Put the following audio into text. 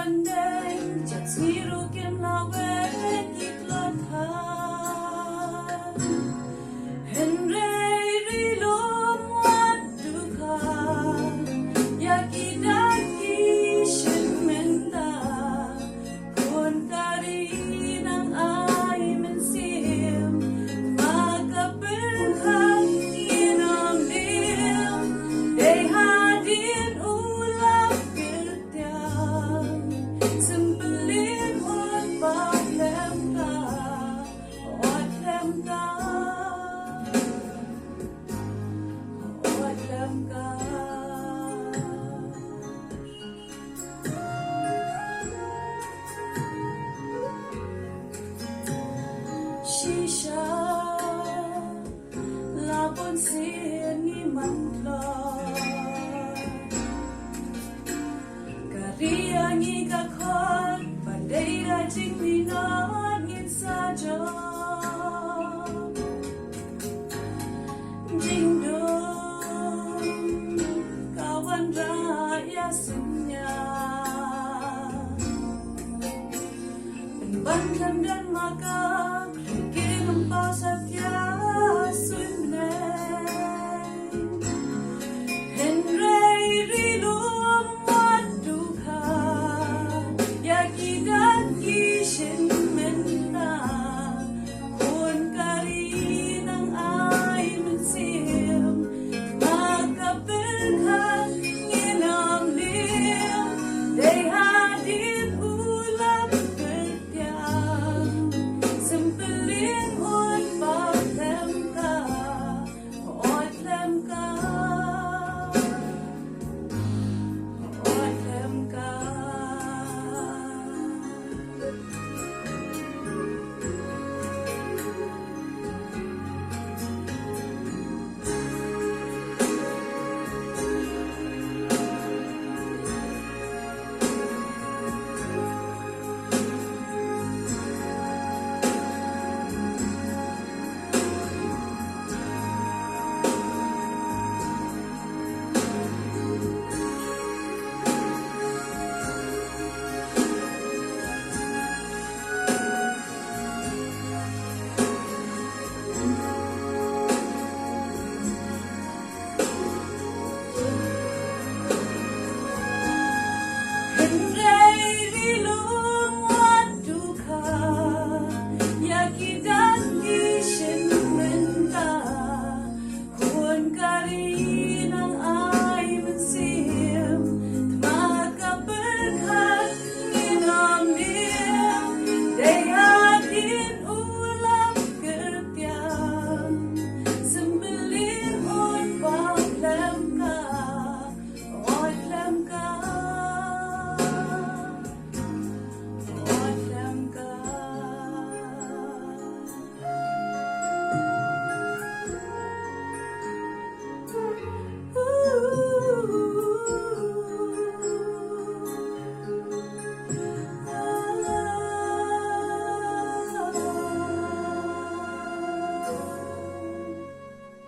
pandeng jat siru kem lawe iklata Henry rilom waduka yakidaki shimenda kon kari nang ay mensim magabengkan inam dim day hadin ulang kirtiang sembelin on baglem ka otlem ka otlem ka Shisha labon sini mantla Kariangi kakon pandai rajing minat ngin saja Jingdong kawan raya senyap